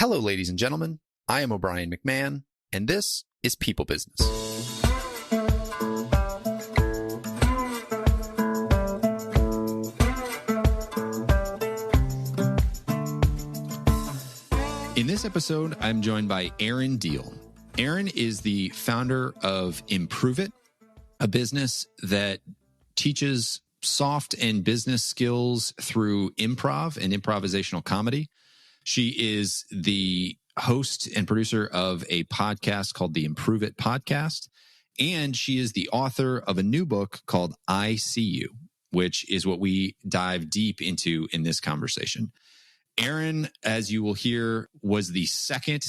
Hello, ladies and gentlemen. I am O'Brien McMahon, and this is People Business. In this episode, I'm joined by Erin Diehl. Erin is the founder of Improve It, a business that teaches soft and business skills through improv and improvisational comedy. She is the host and producer of a podcast called the Improve It Podcast, and she is the author of a new book called I See You, which is what we dive deep into in this conversation. Erin, as you will hear, was the second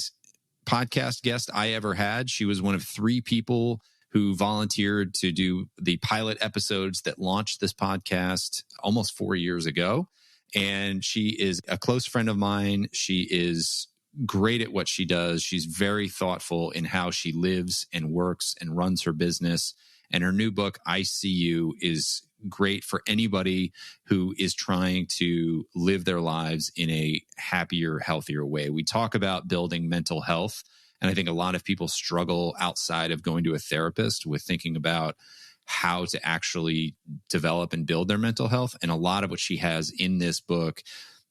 podcast guest I ever had. She was one of three people who volunteered to do the pilot episodes that launched this podcast almost 4 years ago. And she is a close friend of mine. She is great at what she does. She's very thoughtful in how she lives and works and runs her business. And her new book, I See You, is great for anybody who is trying to live their lives in a happier, healthier way. We talk about building mental health. And I think a lot of people struggle outside of going to a therapist with thinking about how to actually develop and build their mental health. And a lot of what she has in this book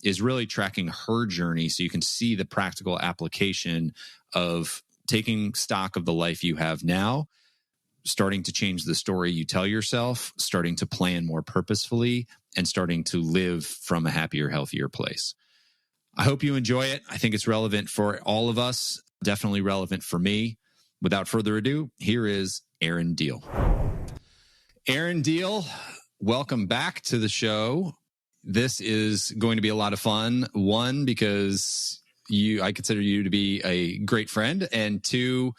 is really tracking her journey so you can see the practical application of taking stock of the life you have now, starting to change the story you tell yourself, starting to plan more purposefully, and starting to live from a happier, healthier place. I hope you enjoy it. I think it's relevant for all of us, definitely relevant for me. Without further ado, here is Erin Diehl. Erin Diehl, welcome back to the show. This is going to be a lot of fun. One, because I consider you to be a great friend. And two,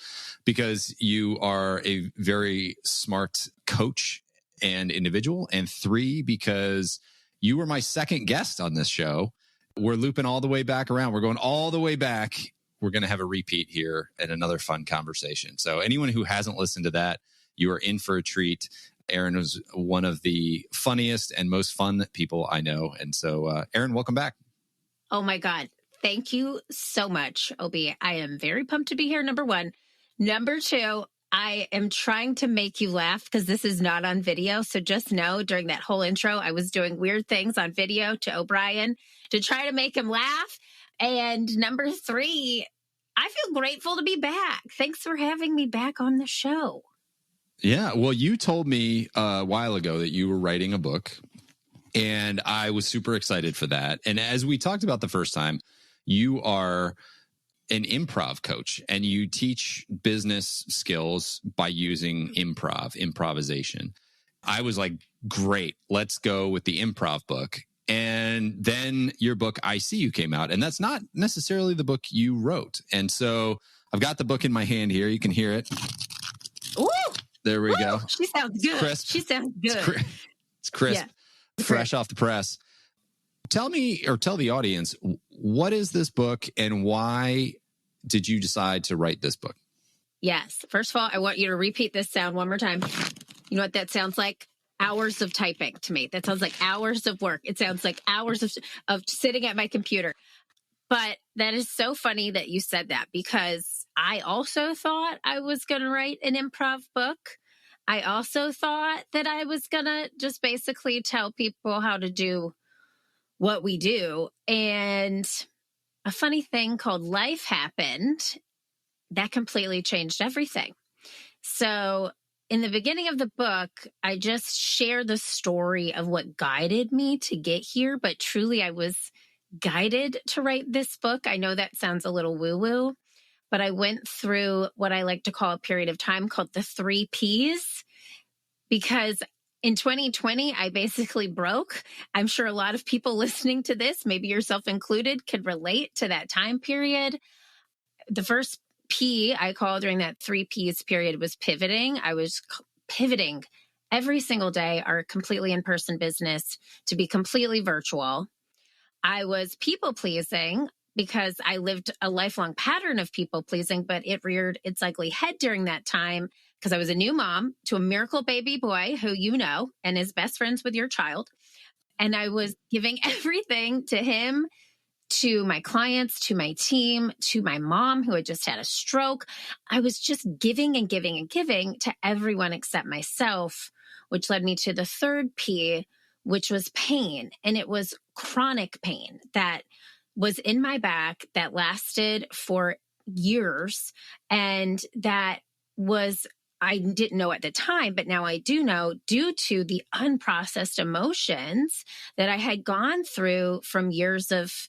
because you are a very smart coach and individual. And three, because you were my second guest on this show. We're looping all the way back around. We're going all the way back. We're going to have a repeat here and another fun conversation. So anyone who hasn't listened to that, you are in for a treat. Erin was one of the funniest and most fun people I know. And so, Erin, welcome back. Oh my God. Thank you so much, Obi. I am very pumped to be here, number one. Number two, I am trying to make you laugh because this is not on video. So just know during that whole intro, I was doing weird things on video to O'Brien to try to make him laugh. And number three, I feel grateful to be back. Thanks for having me back on the show. Yeah, well, you told me a while ago that you were writing a book, and I was super excited for that. And as we talked about the first time, you are an improv coach, and you teach business skills by using improvisation. I was like, great, let's go with the improv book. And then your book, I See You, came out, and that's not necessarily the book you wrote. And so I've got the book in my hand here. You can hear it. Ooh! There we go. She sounds good. Crisp. She sounds good. It's crisp, yeah. Fresh off the press. Tell me, or tell the audience, what is this book and why did you decide to write this book? Yes. First of all, I want you to repeat this sound one more time. You know what that sounds like? Hours of typing to me. That sounds like hours of work. It sounds like hours of sitting at my computer. But that is so funny that you said that, because I also thought I was going to write an improv book. I also thought that I was going to just basically tell people how to do what we do. And a funny thing called life happened that completely changed everything. So in the beginning of the book, I just share the story of what guided me to get here. But truly, I was guided to write this book. I know that sounds a little woo-woo, but I went through what I like to call a period of time called the 3 Ps, because in 2020, I basically broke. I'm sure a lot of people listening to this, maybe yourself included, could relate to that time period. The first P I call during that 3 Ps period was pivoting. I was pivoting every single day, our completely in-person business to be completely virtual. I was people-pleasing because I lived a lifelong pattern of people-pleasing, but it reared its ugly head during that time because I was a new mom to a miracle baby boy who you know and is best friends with your child. And I was giving everything to him to my clients, to my team, to my mom who had just had a stroke. I was just giving and giving and giving to everyone except myself, which led me to the third P, which was pain. And it was chronic pain that was in my back that lasted for years. And that was, I didn't know at the time, but now I do know, due to the unprocessed emotions that I had gone through from years of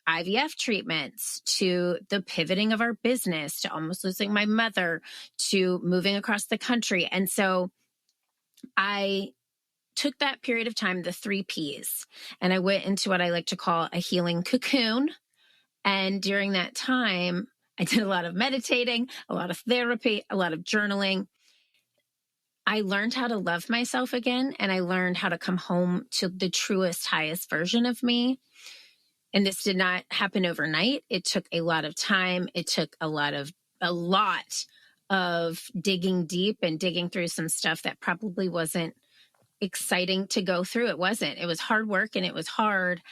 IVF treatments, to the pivoting of our business, to almost losing my mother, to moving across the country. And so I took that period of time, the 3 Ps, and I went into what I like to call a healing cocoon. And during that time, I did a lot of meditating, a lot of therapy, a lot of journaling. I learned how to love myself again, and I learned how to come home to the truest, highest version of me. And this did not happen overnight. It took a lot of time. It took a lot of digging deep and digging through some stuff that probably wasn't exciting to go through. It wasn't. It was hard work and it was hard.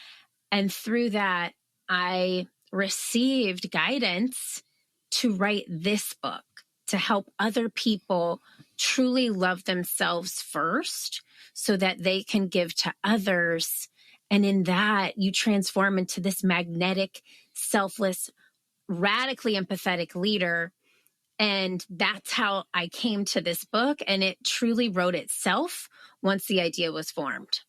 And through that, I received guidance to write this book, to help other people truly love themselves first so that they can give to others. And in that, you transform into this magnetic, selfless, radically empathetic leader. And that's how I came to this book. And it truly wrote itself once the idea was formed.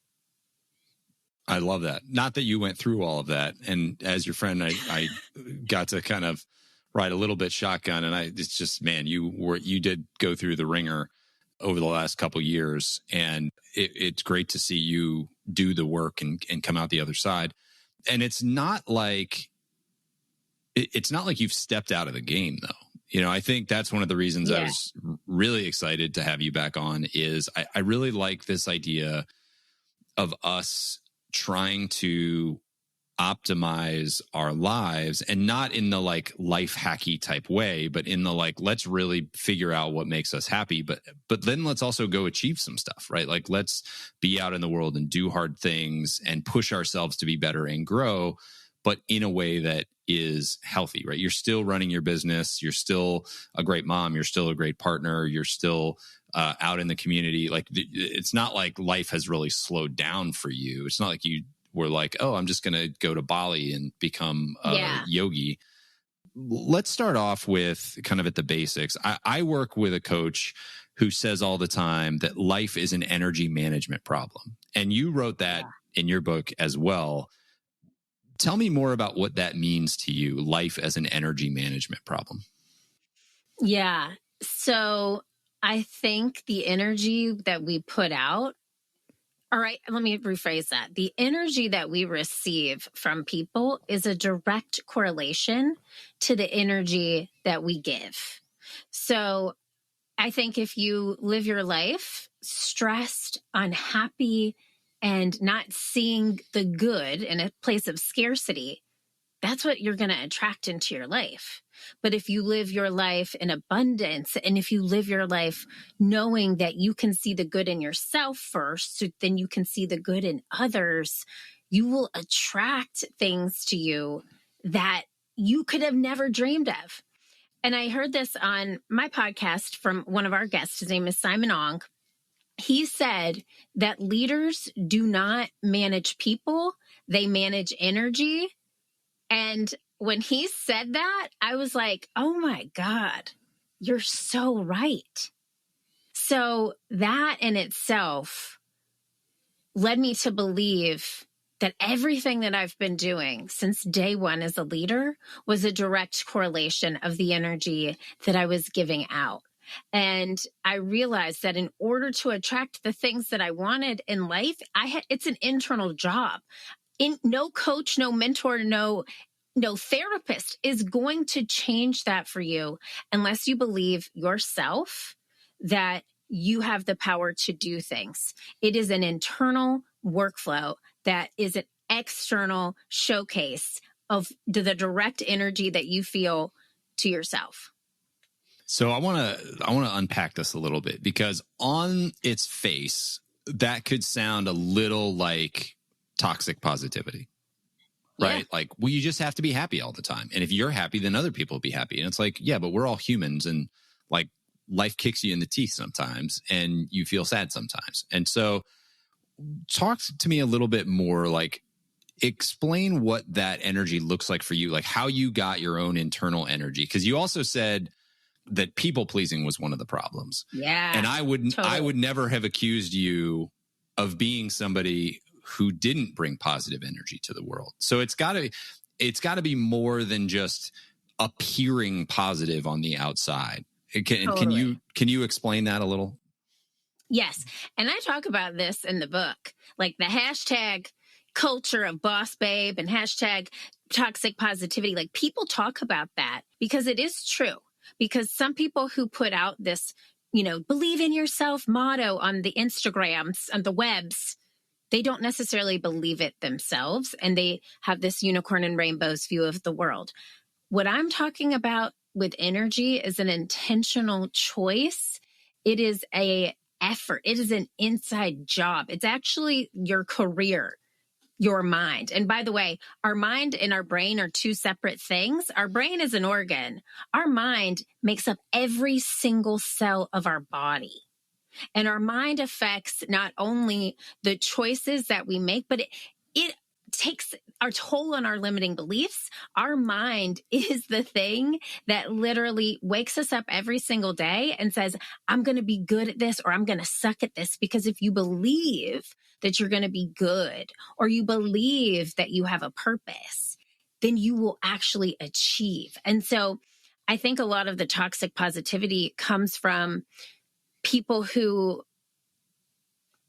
I love that. Not that you went through all of that. And as your friend, I got to kind of ride a little bit shotgun. And it's just, man, you did go through the ringer over the last couple of years. And it's great to see you do the work and come out the other side. And it's not like you've stepped out of the game, though. You know, I think that's one of the reasons I was really excited to have you back on is I really like this idea of us trying to optimize our lives, and not in the like life hacky type way, but in the like, let's really figure out what makes us happy. But then let's also go achieve some stuff, right? Like, let's be out in the world and do hard things and push ourselves to be better and grow, but in a way that is healthy, right? You're still running your business. You're still a great mom. You're still a great partner. You're still out in the community. Like, it's not like life has really slowed down for you. It's not like you were like, oh, I'm just going to go to Bali and become a yogi. Let's start off with kind of at the basics. I work with a coach who says all the time that life is an energy management problem. And you wrote that in your book as well. Tell me more about what that means to you, life as an energy management problem. Yeah. So I think the energy that we put out, all right, let me rephrase that. The energy that we receive from people is a direct correlation to the energy that we give. So I think if you live your life stressed, unhappy, and not seeing the good in a place of scarcity, that's what you're going to attract into your life. But if you live your life in abundance, and if you live your life knowing that you can see the good in yourself first, so then you can see the good in others, you will attract things to you that you could have never dreamed of. And I heard this on my podcast from one of our guests. His name is Simon Ong. He said that leaders do not manage people, they manage energy. And when he said that, I was like, oh my God, you're so right. So that in itself led me to believe that everything that I've been doing since day one as a leader was a direct correlation of the energy that I was giving out. And I realized that in order to attract the things that I wanted in life, it's an internal job. No coach, no mentor, no therapist is going to change that for you unless you believe yourself that you have the power to do things. It is an internal workflow that is an external showcase of the direct energy that you feel to yourself. So I want to unpack this a little bit, because on its face, that could sound a little like toxic positivity. right? Yeah. Like, well, you just have to be happy all the time. And if you're happy, then other people will be happy. And it's like, yeah, but we're all humans, and like life kicks you in the teeth sometimes and you feel sad sometimes. And so talk to me a little bit more, like explain what that energy looks like for you, like how you got your own internal energy. Because you also said that people pleasing was one of the problems. Yeah. And I totally. would never have accused you of being somebody who didn't bring positive energy to the world. So it's got to be more than just appearing positive on the outside. Can you explain that a little? Yes. And I talk about this in the book, like the hashtag culture of boss babe and hashtag toxic positivity. Like people talk about that because it is true. Because some people who put out this, believe in yourself motto on the Instagrams and the webs, they don't necessarily believe it themselves. And they have this unicorn and rainbows view of the world. What I'm talking about with energy is an intentional choice. It is an effort. It is an inside job. It's actually your career, your mind. And by the way, our mind and our brain are two separate things. Our brain is an organ. Our mind makes up every single cell of our body. And our mind affects not only the choices that we make, but it takes our toll on our limiting beliefs. Our mind is the thing that literally wakes us up every single day and says, I'm going to be good at this, or I'm going to suck at this. Because if you believe that you're going to be good, or you believe that you have a purpose, then you will actually achieve. And so I think a lot of the toxic positivity comes from people who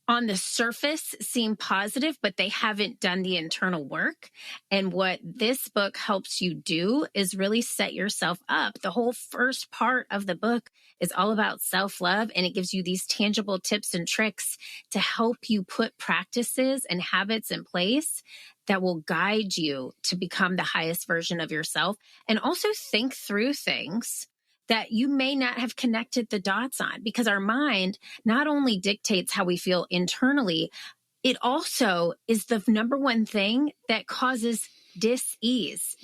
on the surface seem positive, but they haven't done the internal work. And what this book helps you do is really set yourself up. The whole first part of the book is all about self-love, and it gives you these tangible tips and tricks to help you put practices and habits in place that will guide you to become the highest version of yourself, and also think through things that you may not have connected the dots on, because our mind not only dictates how we feel internally, it also is the number one thing that causes disease.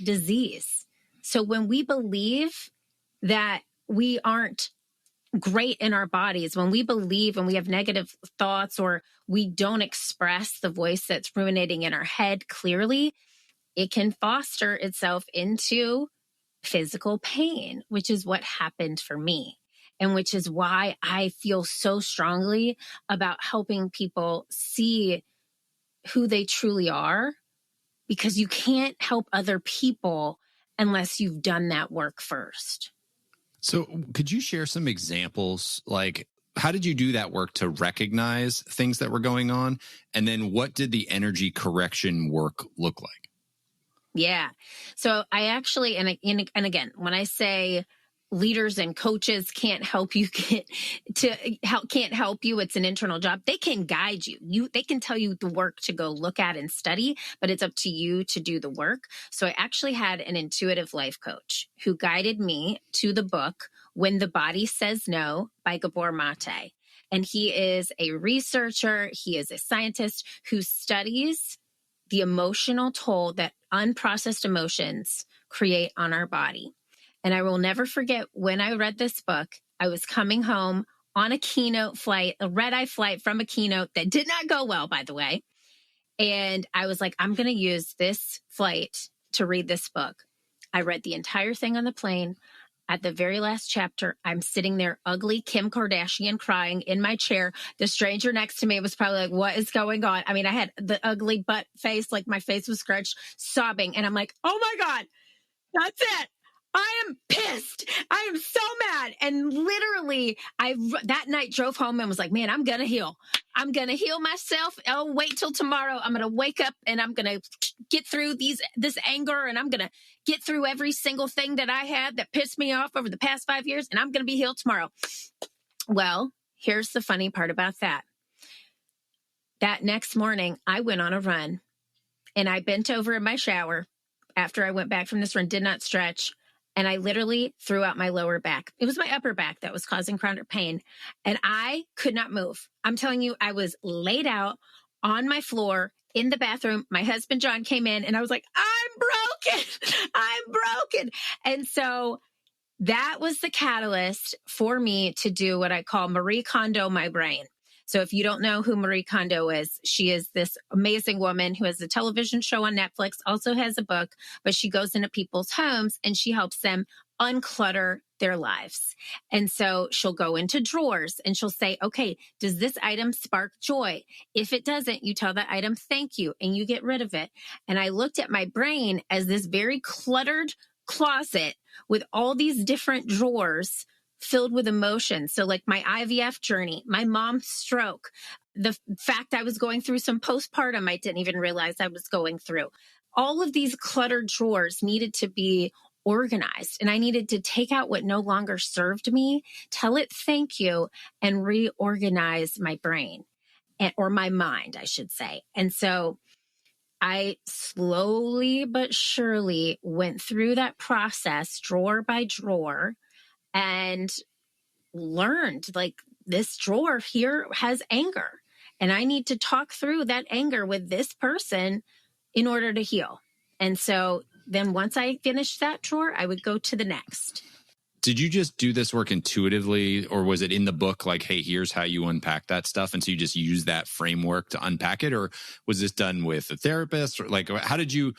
So when we believe that we aren't great in our bodies, when we believe and we have negative thoughts, or we don't express the voice that's ruminating in our head clearly, it can foster itself into physical pain, which is what happened for me. And which is why I feel so strongly about helping people see who they truly are, because you can't help other people unless you've done that work first. So could you share some examples? Like, how did you do that work to recognize things that were going on? And then what did the energy correction work look like? Yeah. So I actually, and again, when I say leaders and coaches can't help you can't help you, it's an internal job. They can guide you. They can tell you the work to go look at and study, but it's up to you to do the work. So I actually had an intuitive life coach who guided me to the book, When the Body Says No by Gabor Mate. And he is a researcher. He is a scientist who studies the emotional toll that unprocessed emotions create on our body. And I will never forget when I read this book, I was coming home on a keynote flight, a red-eye flight from a keynote that did not go well, by the way. And I was like, I'm going to use this flight to read this book. I read the entire thing on the plane. At the very last chapter, I'm sitting there, ugly Kim Kardashian, crying in my chair. The stranger next to me was probably like, what is going on? I mean, I had the ugly butt face, like my face was scratched, sobbing. And I'm like, oh my God, that's it. I am pissed. I am so mad. And literally, that night drove home and was like, man, I'm going to heal. I'm going to heal myself. Oh, wait till tomorrow. I'm going to wake up and I'm going to get through this anger, and I'm going to get through every single thing that I had that pissed me off over the past 5 years, and I'm going to be healed tomorrow. Well, here's the funny part about that. That next morning, I went on a run, and I bent over in my shower after I went back from this run, did not stretch. And I literally threw out my lower back. It was my upper back that was causing chronic pain. And I could not move. I'm telling you, I was laid out on my floor in the bathroom. My husband, John, came in and I was like, I broken. I'm broken. And so that was the catalyst for me to do what I call Marie Kondo my brain. So if you don't know who Marie Kondo is, she is this amazing woman who has a television show on Netflix, also has a book, but she goes into people's homes and she helps them unclutter their lives. And so she'll go into drawers and she'll say, okay, does this item spark joy? If it doesn't, you tell that item, thank you, and you get rid of it. And I looked at my brain as this very cluttered closet with all these different drawers filled with emotion. So like my IVF journey, my mom's stroke, the fact I was going through some postpartum I didn't even realize I was going through. All of these cluttered drawers needed to be organized, and I needed to take out what no longer served me, tell it thank you, and reorganize my brain or my mind, I should say. And so I slowly but surely went through that process, drawer by drawer, and learned like this drawer here has anger, and I need to talk through that anger with this person in order to heal. And so then once I finished that drawer, I would go to the next. Did you just do this work intuitively, or was it in the book like, hey, here's how you unpack that stuff? And so you just use that framework to unpack it? Or was this done with a therapist? Or like, how did you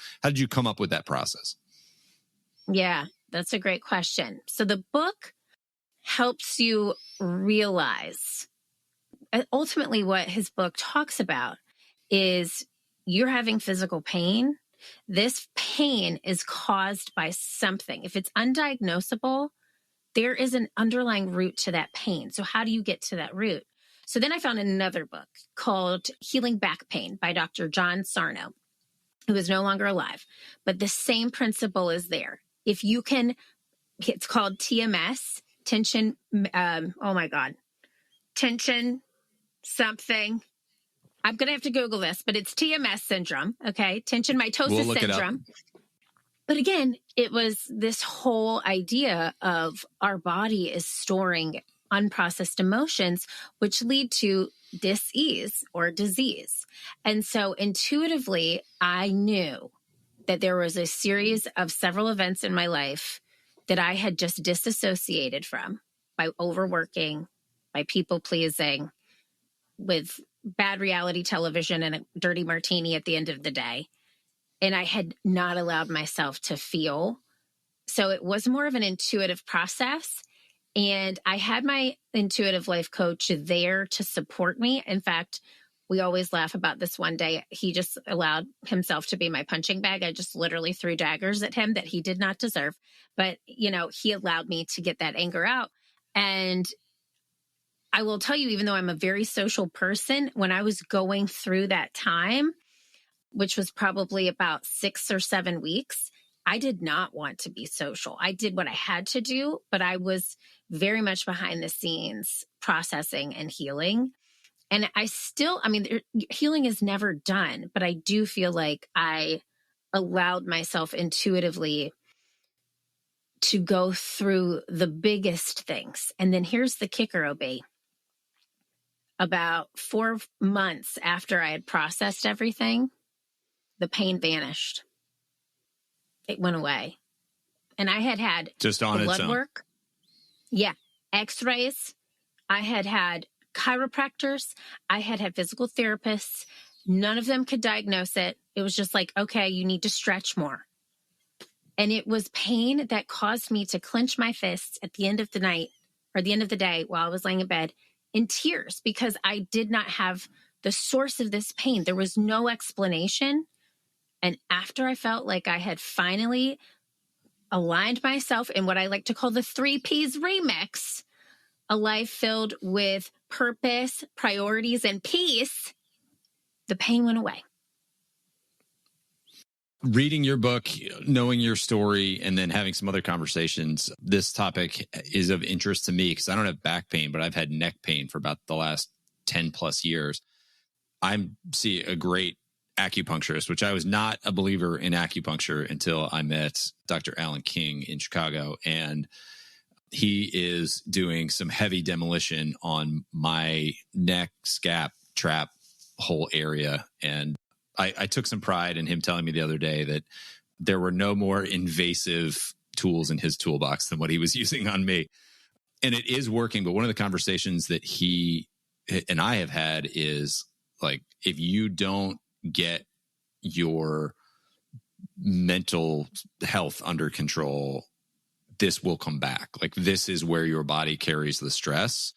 come up with that process? Yeah, that's a great question. So the book helps you realize ultimately what his book talks about is you're having physical pain. This pain is caused by something. If it's undiagnosable, there is an underlying root to that pain. So how do you get to that root? So then I found another book called Healing Back Pain by Dr. John Sarno, who is no longer alive. But the same principle is there. If you can, it's called TMS, tension, tension something. I'm going to have to Google this, but it's TMS syndrome, okay? Tension mitosis syndrome. But again, it was this whole idea of our body is storing unprocessed emotions, which lead to dis-ease or disease. And so intuitively, I knew that there was a series of several events in my life that I had just disassociated from by overworking, by people pleasing, with bad reality television and a dirty martini at the end of the day. And I had not allowed myself to feel. So it was more of an intuitive process. And I had my intuitive life coach there to support me. In fact, we always laugh about this one day. He just allowed himself to be my punching bag. I just literally threw daggers at him that he did not deserve. But, you know, he allowed me to get that anger out. And I will tell you, even though I'm a very social person, when I was going through that time, which was probably about 6 or 7 weeks, I did not want to be social. I did what I had to do, but I was very much behind the scenes processing and healing. And healing is never done, but I do feel like I allowed myself intuitively to go through the biggest things. And then here's the kicker, OB. About 4 months after I had processed everything, the pain vanished. It went away. And I had just on its blood own work. Yeah. X-rays. I had chiropractors. I had physical therapists. None of them could diagnose it. It was just like, okay, you need to stretch more. And it was pain that caused me to clench my fists at the end of the night or the end of the day while I was laying in bed in tears because I did not have the source of this pain. There was no explanation. And after I felt like I had finally aligned myself in what I like to call the 3 Ps remix, a life filled with purpose, priorities, and peace, the pain went away. Reading your book, knowing your story, and then having some other conversations, this topic is of interest to me because I don't have back pain, but I've had neck pain for about the last 10 plus years. I see a great acupuncturist, which I was not a believer in acupuncture until I met Dr. Alan King in Chicago. And he is doing some heavy demolition on my neck, scap, trap, whole area. And I took some pride in him telling me the other day that there were no more invasive tools in his toolbox than what he was using on me. And it is working. But one of the conversations that he and I have had is like, if you don't get your mental health under control, this will come back. Like, this is where your body carries the stress.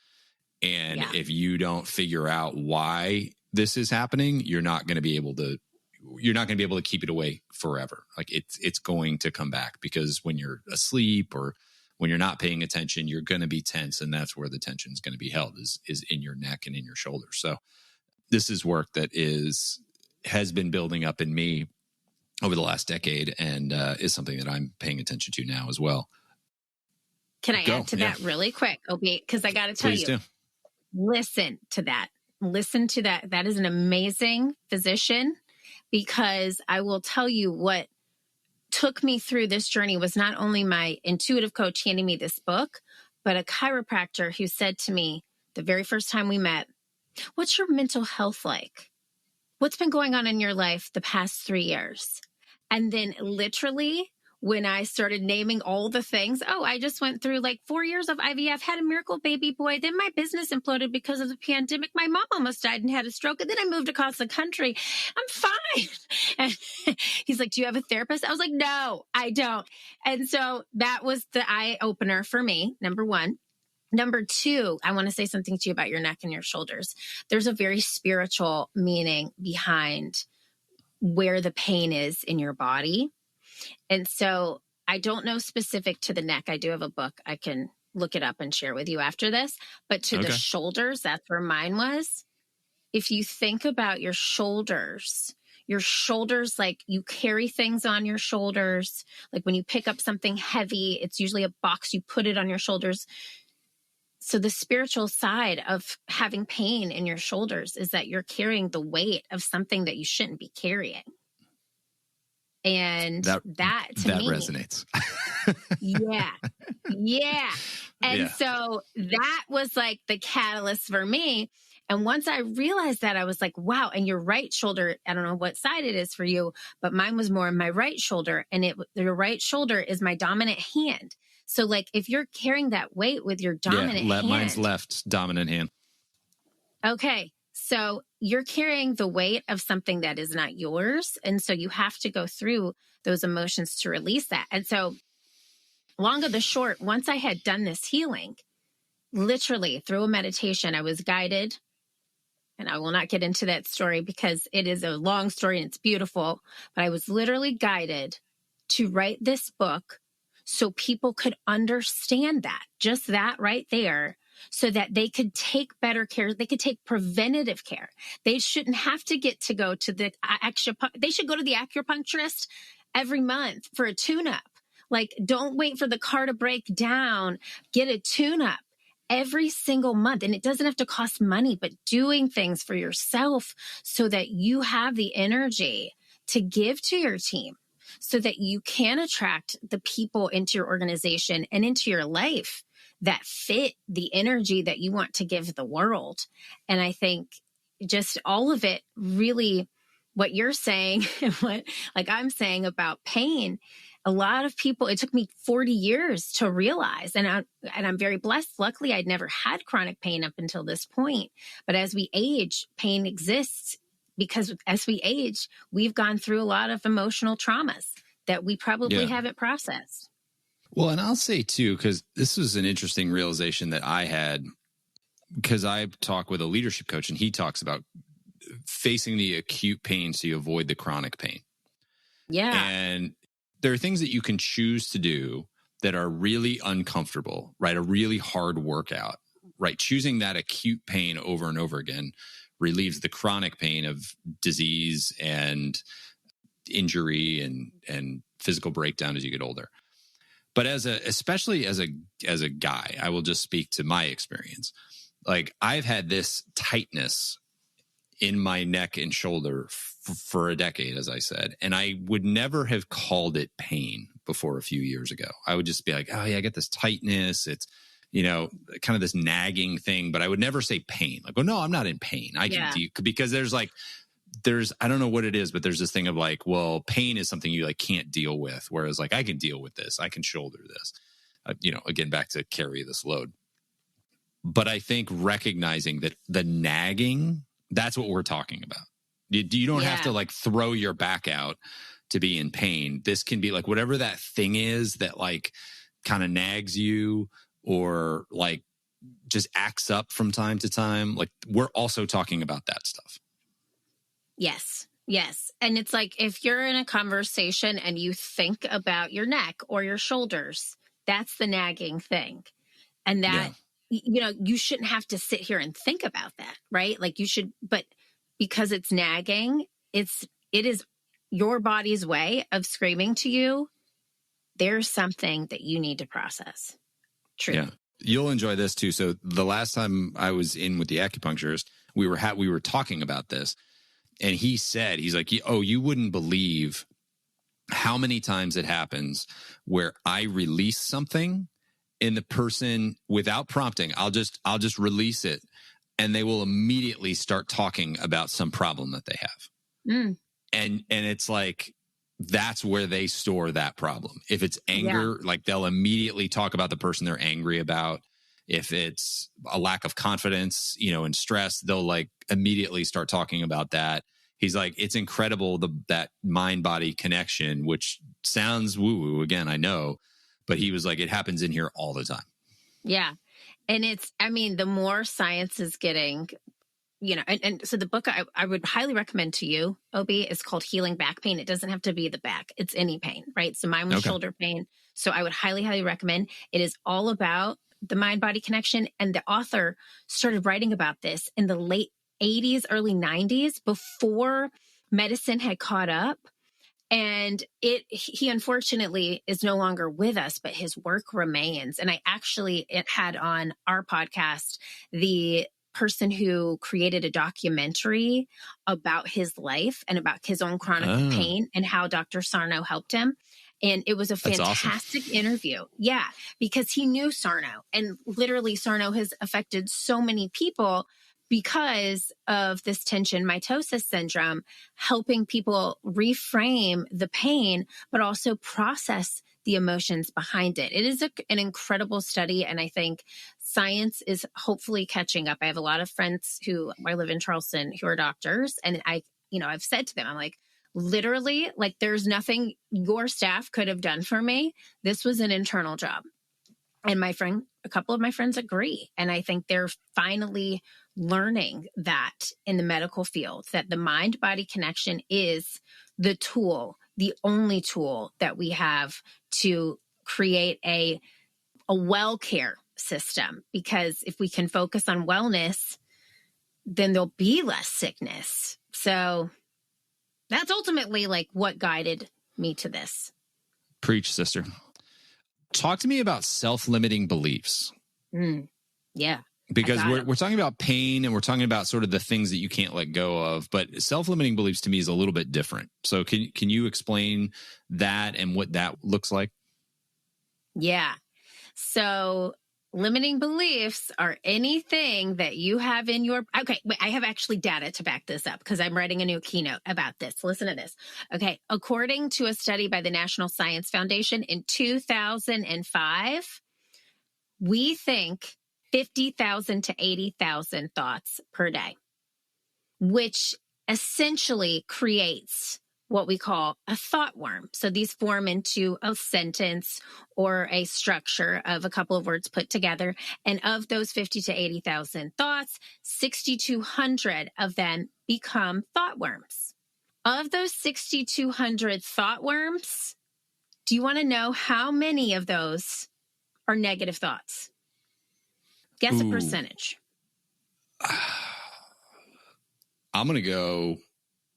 And if you don't figure out why this is happening, you're not going to be able to keep it away forever. Like, it's going to come back, because when you're asleep or when you're not paying attention, you're going to be tense. And that's where the tension is going to be held, is in your neck and in your shoulders. So this is work that has been building up in me over the last decade, and is something that I'm paying attention to now as well. Can I add to that really quick, Obi? Because I got to tell you, listen to that. Listen to that. That is an amazing physician, because I will tell you what took me through this journey was not only my intuitive coach handing me this book, but a chiropractor who said to me the very first time we met, "What's your mental health like? What's been going on in your life the past 3 years?" And then literally, when I started naming all the things, I just went through like 4 years of IVF, had a miracle baby boy. Then my business imploded because of the pandemic. My mom almost died and had a stroke. And then I moved across the country. I'm fine. And he's like, "Do you have a therapist?" I was like, "No, I don't." And so that was the eye opener for me, number one. Number two, I want to say something to you about your neck and your shoulders. There's a very spiritual meaning behind where the pain is in your body. And so I don't know specific to the neck. I do have a book. I can look it up and share with you after this. But to the shoulders, that's where mine was. If you think about your shoulders, like you carry things on your shoulders. Like when you pick up something heavy, it's usually a box, you put it on your shoulders. So the spiritual side of having pain in your shoulders is that you're carrying the weight of something that you shouldn't be carrying. And that to me resonates. Yeah. And so that was like the catalyst for me. And once I realized that, I was like, wow. And your right shoulder, I don't know what side it is for you, but mine was more in my right shoulder. And your right shoulder is my dominant hand. So like if you're carrying that weight with your dominant hand. Mine's left dominant hand. Okay. So you're carrying the weight of something that is not yours. And so you have to go through those emotions to release that. And so long of the short, once I had done this healing, literally through a meditation, I was guided. And I will not get into that story because it is a long story and it's beautiful. But I was literally guided to write this book so people could understand that, just that right there, so that they could take better care. They could take preventative care. They shouldn't have to go to the they should go to the acupuncturist every month for a tune-up. Like, don't wait for the car to break down. Get a tune-up every single month. And it doesn't have to cost money, but doing things for yourself so that you have the energy to give to your team, so that you can attract the people into your organization and into your life that fit the energy that you want to give the world. And I think just all of it, really what you're saying and what like I'm saying about pain, a lot of people, it took me 40 years to realize, and I'm very blessed. Luckily, I'd never had chronic pain up until this point. But as we age, pain exists because as we age, we've gone through a lot of emotional traumas that we probably haven't processed. Well, and I'll say too, because this was an interesting realization that I had, because I talk with a leadership coach and he talks about facing the acute pain so you avoid the chronic pain. Yeah. And there are things that you can choose to do that are really uncomfortable, right? A really hard workout, right? Choosing that acute pain over and over again relieves the chronic pain of disease and injury and physical breakdown as you get older. But especially as a guy, I will just speak to my experience. Like, I've had this tightness in my neck and shoulder for a decade, as I said, and I would never have called it pain before a few years ago. I would just be like, oh yeah, I get this tightness. It's, kind of this nagging thing, but I would never say pain. Like, oh no, I'm not in pain. I can do, because there's like I don't know what it is, but there's this thing of like, well, pain is something you like can't deal with. Whereas like, I can deal with this. I can shoulder this, again, back to carry this load. But I think recognizing that the nagging, that's what we're talking about. You don't have to like throw your back out to be in pain. This can be like whatever that thing is that like kind of nags you or like just acts up from time to time. Like we're also talking about that stuff. Yes. Yes. And it's like if you're in a conversation and you think about your neck or your shoulders, that's the nagging thing. And that, you shouldn't have to sit here and think about that, right? Like you should, but because it's nagging, it is your body's way of screaming to you, there's something that you need to process. True. Yeah. You'll enjoy this too. So the last time I was in with the acupuncturist, we were talking about this, and he's like, oh, you wouldn't believe how many times it happens where I release something and the person, without prompting, I'll just release it, and they will immediately start talking about some problem that they have. Mm. And it's like, that's where they store that problem. If it's anger, like they'll immediately talk about the person they're angry about. If it's a lack of confidence, and stress, they'll like immediately start talking about that. He's like, it's incredible, that mind-body connection, which sounds woo-woo again, I know, but he was like, it happens in here all the time. Yeah. And the more science is getting, and so the book I would highly recommend to you, Obi, is called Healing Back Pain. It doesn't have to be the back. It's any pain, right? So mine was shoulder pain. So I would highly, highly recommend. It is all about the mind-body connection. And the author started writing about this in the late 80s, early 90s, before medicine had caught up. And he unfortunately is no longer with us, but his work remains. And I actually had on our podcast the person who created a documentary about his life and about his own chronic pain and how Dr. Sarno helped him. And it was a fantastic interview. Yeah, because he knew Sarno, and literally Sarno has affected so many people because of this tension mitosis syndrome, helping people reframe the pain, but also process the emotions behind it. It is an incredible study. And I think science is hopefully catching up. I have a lot of friends I live in Charleston, who are doctors. And I've said to them, I'm like, literally, like there's nothing your staff could have done for me. This was an internal job. And a couple of my friends agree. And I think they're finally learning that in the medical field, that the mind-body connection is the tool, the only tool that we have to create a well care system. Because if we can focus on wellness, then there'll be less sickness. So that's ultimately like what guided me to this. Preach, sister. Talk to me about self-limiting beliefs. Yeah. Because we're talking about pain, and we're talking about sort of the things that you can't let go of, but self-limiting beliefs to me is a little bit different. So can you explain that and what that looks like? Yeah. So limiting beliefs are anything that you have in your... Okay, wait, I have actually data to back this up because I'm writing a new keynote about this. Listen to this. Okay, according to a study by the National Science Foundation in 2005, we think 50,000 to 80,000 thoughts per day, which essentially creates what we call a thought worm. So these form into a sentence or a structure of a couple of words put together. And of those 50 to 80,000 thoughts, 6,200 of them become thought worms. Of those 6,200 thought worms, do you want to know how many of those are negative thoughts? Guess a percentage. I'm going to go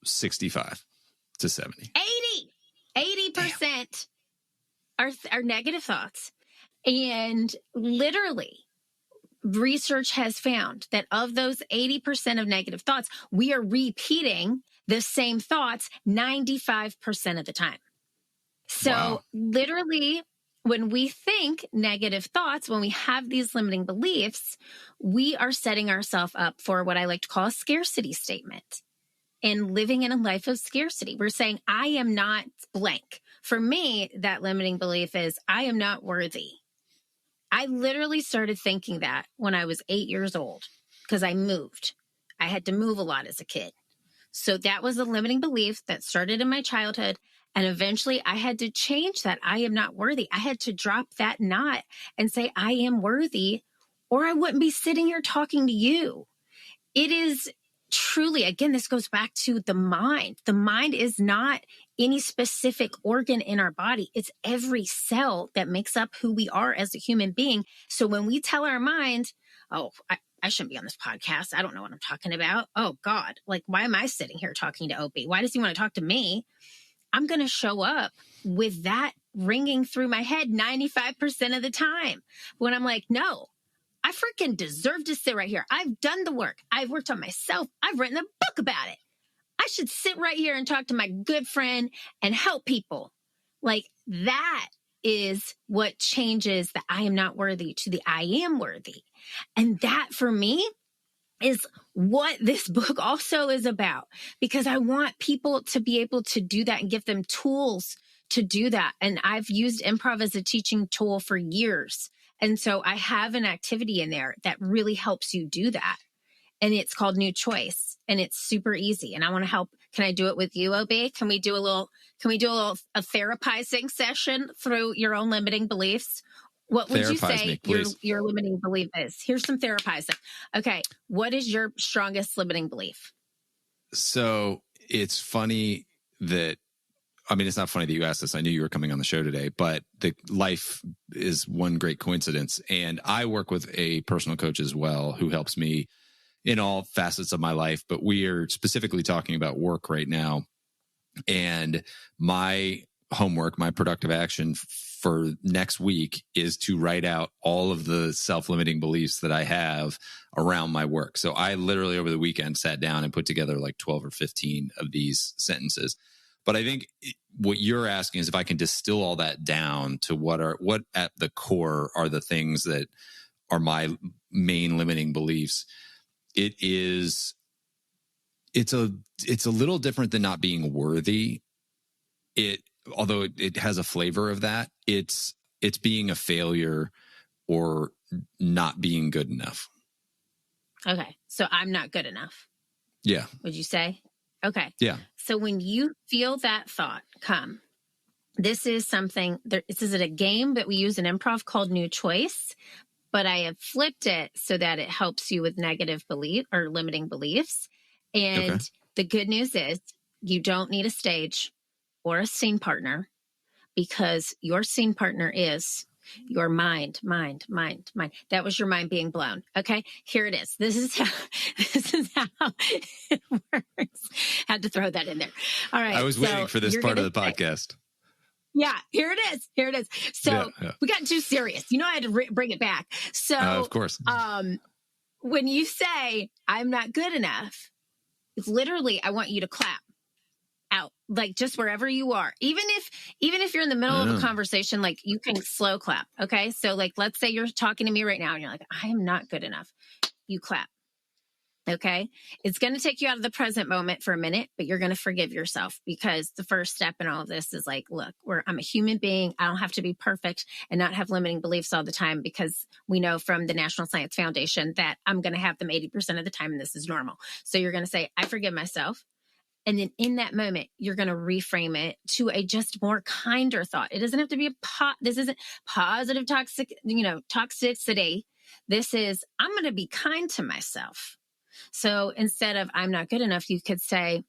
65 to 70. 80% are negative thoughts. And literally, research has found that of those 80% of negative thoughts, we are repeating the same thoughts 95% of the time. So literally, when we think negative thoughts, when we have these limiting beliefs, we are setting ourselves up for what I like to call a scarcity statement. and living in a life of scarcity. We're saying, I am not blank. For me, that limiting belief is I am not worthy. I literally started thinking that when I was 8 years old because I moved. I had to move a lot as a kid. So that was a limiting belief that started in my childhood. And eventually I had to change that. I am not worthy. I had to drop that knot and say, I am worthy, or I wouldn't be sitting here talking to you. It is truly, again, this goes back to the mind. The mind is not any specific organ in our body. It's every cell that makes up who we are as a human being. So when we tell our mind, oh, I shouldn't be on this podcast. I don't know what I'm talking about. Oh God, like, why am I sitting here talking to Opie? Why does he want to talk to me? I'm going to show up with that ringing through my head 95% of the time. When I'm like, no, I freaking deserve to sit right here. I've done the work. I've worked on myself. I've written a book about it. I should sit right here and talk to my good friend and help people. Like, that is what changes the I am not worthy to the I am worthy. And that for me is what this book also is about, because I want people to be able to do that and give them tools to do that. And I've used improv as a teaching tool for years. And so I have an activity in there that really helps you do that. And it's called New Choice, and it's super easy. And I want to help. Can I do it with you, OB? Can we do a therapizing session through your own limiting beliefs? What would you say your limiting belief is? Here's some therapizing. Okay. What is your strongest limiting belief? So it's funny that, I mean, it's not funny that you asked this. I knew you were coming on the show today, but the life is one great coincidence. And I work with a personal coach as well who helps me in all facets of my life, but we are specifically talking about work right now. And my homework, my productive action for next week is to write out all of the self-limiting beliefs that I have around my work. So I literally over the weekend sat down and put together like 12 or 15 of these sentences. But I think what you're asking is if I can distill all that down to what at the core are the things that are my main limiting beliefs. It's a little different than not being worthy. Although it has a flavor of that, it's being a failure or not being good enough. Okay. So I'm not good enough. Yeah. Would you say? Okay. Yeah. So when you feel that thought come, this is a game that we use in improv called New Choice, but I have flipped it so that it helps you with negative belief or limiting beliefs. And The good news is you don't need a stage or a scene partner, because your scene partner is your mind. That was your mind being blown. Okay, here it is. This is how it works. Had to throw that in there. All right. I was waiting for this part of the podcast. Yeah, here it is. So we got too serious. You know, I had to bring it back. So of course, when you say I'm not good enough, it's literally I want you to clap out, like just wherever you are. Even if you're in the middle of a conversation, like you can slow clap. Okay. So like, let's say you're talking to me right now and you're like, I am not good enough. You clap. Okay. It's going to take you out of the present moment for a minute, but you're going to forgive yourself, because the first step in all of this is like, look, I'm a human being. I don't have to be perfect and not have limiting beliefs all the time, because we know from the National Science Foundation that I'm going to have them 80% of the time. And this is normal. So you're going to say, I forgive myself. And then in that moment, you're going to reframe it to a just more kinder thought. It doesn't have to be this isn't positive toxicity. This is, I'm going to be kind to myself. So instead of I'm not good enough, you could say,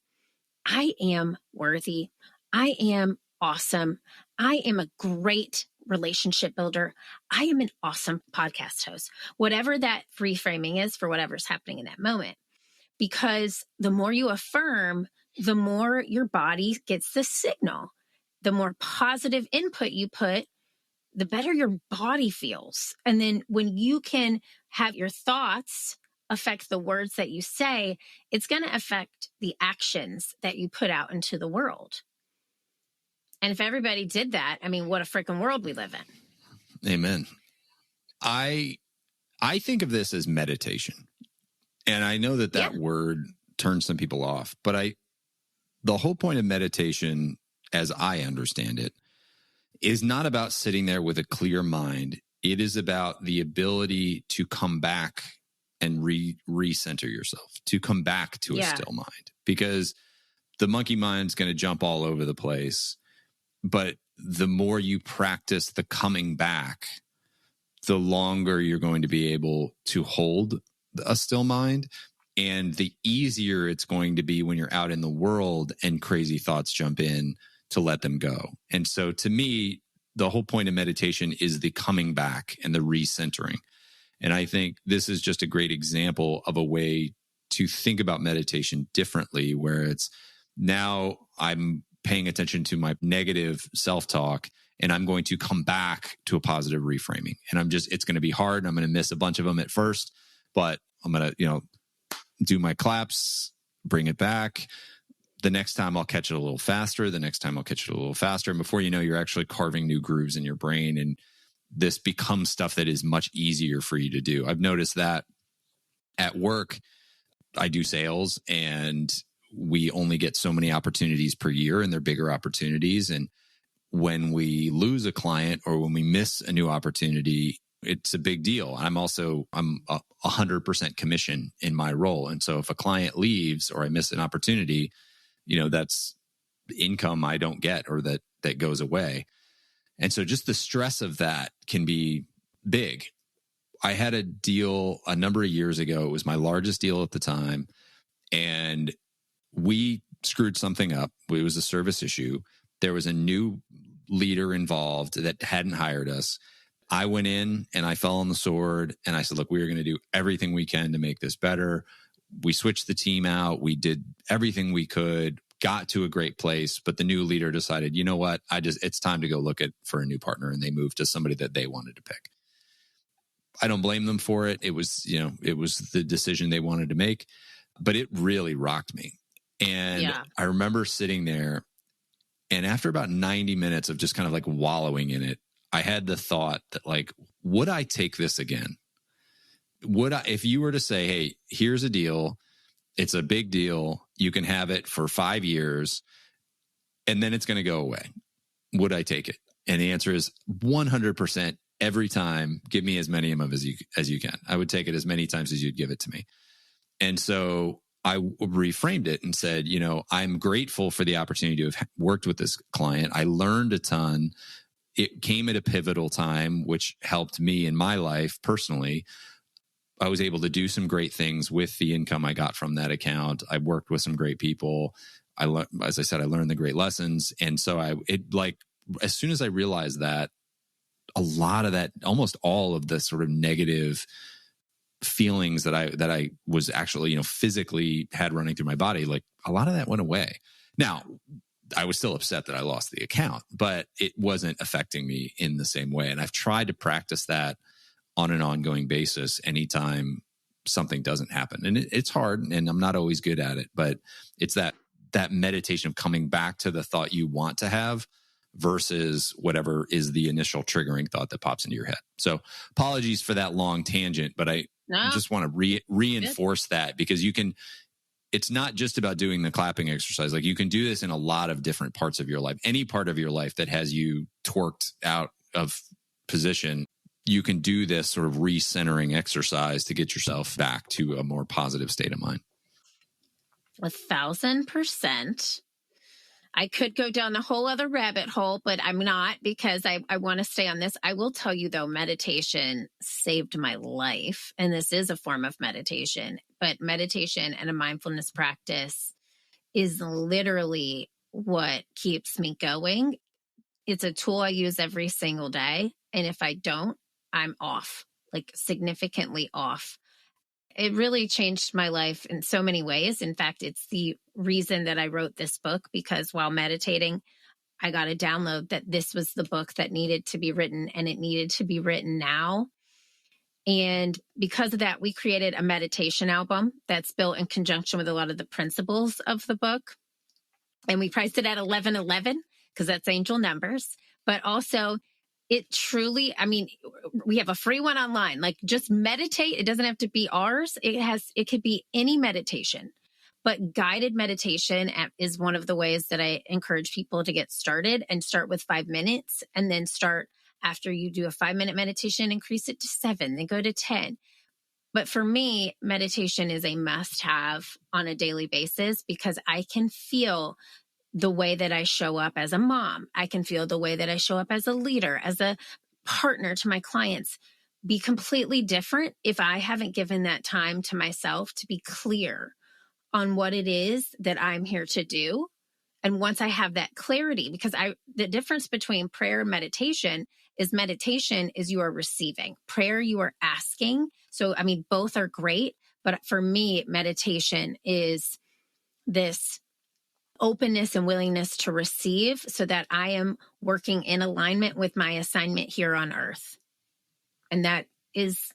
I am worthy. I am awesome. I am a great relationship builder. I am an awesome podcast host. Whatever that reframing is for whatever's happening in that moment. Because the more you affirm, the more your body gets the signal. The more positive input you put, the better your body feels. And then when you can have your thoughts affect the words that you say, it's going to affect the actions that you put out into the world. And if everybody did that, I mean, what a freaking world we live in. Amen. I think of this as meditation. And I know that word turns some people off, but the whole point of meditation, as I understand it, is not about sitting there with a clear mind. It is about the ability to come back and recenter yourself, to come back to a still mind, because the monkey mind's going to jump all over the place. But the more you practice the coming back, the longer you're going to be able to hold a still mind, and the easier it's going to be when you're out in the world and crazy thoughts jump in to let them go. And so to me, the whole point of meditation is the coming back and the recentering. And I think this is just a great example of a way to think about meditation differently, where it's now I'm paying attention to my negative self-talk and I'm going to come back to a positive reframing. And it's going to be hard. I'm going to miss a bunch of them at first, but I'm going to, do my claps, bring it back. The next time I'll catch it a little faster. The next time I'll catch it a little faster. And before you know, you're actually carving new grooves in your brain. And this becomes stuff that is much easier for you to do. I've noticed that at work, I do sales and we only get so many opportunities per year, and they're bigger opportunities. And when we lose a client or when we miss a new opportunity, it's a big deal. I'm 100% commission in my role. And so if a client leaves or I miss an opportunity, that's income I don't get, or that goes away. And so just the stress of that can be big. I had a deal a number of years ago. It was my largest deal at the time. And we screwed something up. It was a service issue. There was a new leader involved that hadn't hired us. I went in and I fell on the sword and I said, look, we are going to do everything we can to make this better. We switched the team out. We did everything we could, got to a great place, but the new leader decided, you know what, it's time to go look for a new partner. And they moved to somebody that they wanted to pick. I don't blame them for it. It was the decision they wanted to make, but it really rocked me. And I remember sitting there, and after about 90 minutes of just kind of like wallowing in it, I had the thought that, like, would I take this again? If you were to say, hey, here's a deal, it's a big deal, you can have it for 5 years, and then it's going to go away, would I take it? And the answer is 100% every time. Give me as many of them as you can. I would take it as many times as you'd give it to me. And so I reframed it and said, I'm grateful for the opportunity to have worked with this client. I learned a ton. It came at a pivotal time, which helped me in my life personally. I was able to do some great things with the income I got from that account. I worked with some great people. As I said, I learned the great lessons. And so as soon as I realized that, a lot of that, almost all of the sort of negative feelings that I was actually, physically had running through my body, like a lot of that went away. Now, I was still upset that I lost the account, but it wasn't affecting me in the same way. And I've tried to practice that on an ongoing basis anytime something doesn't happen. And it's hard, and I'm not always good at it, but it's that meditation of coming back to the thought you want to have versus whatever is the initial triggering thought that pops into your head. So apologies for that long tangent, but I just want to reinforce that, because it's not just about doing the clapping exercise. Like, you can do this in a lot of different parts of your life. Any part of your life that has you torqued out of position, you can do this sort of recentering exercise to get yourself back to a more positive state of mind. 1,000%. I could go down a whole other rabbit hole, but I'm not, because I want to stay on this. I will tell you, though, meditation saved my life. And this is a form of meditation, but meditation and a mindfulness practice is literally what keeps me going. It's a tool I use every single day. And if I don't, I'm off, like significantly off. It really changed my life in so many ways. In fact, it's the reason that I wrote this book, because while meditating, I got a download that this was the book that needed to be written, and it needed to be written now. And because of that, we created a meditation album that's built in conjunction with a lot of the principles of the book. And we priced it at $11.11 because that's angel numbers. But also, it truly, we have a free one online. Like, just meditate. It doesn't have to be ours. It could be any meditation, But guided meditation is one of the ways that I encourage people to get started, and start with 5 minutes, and then start after you do a 5-minute meditation, increase it to 7, then go to 10. But for me, meditation is a must have on a daily basis, because I can feel the way that I show up as a mom. I can feel the way that I show up as a leader, as a partner to my clients, be completely different if I haven't given that time to myself to be clear on what it is that I'm here to do. And once I have that clarity, because the difference between prayer and meditation is you are receiving. Prayer, you are asking. So, I mean, both are great. But for me, meditation is this openness and willingness to receive, so that I am working in alignment with my assignment here on earth. And that is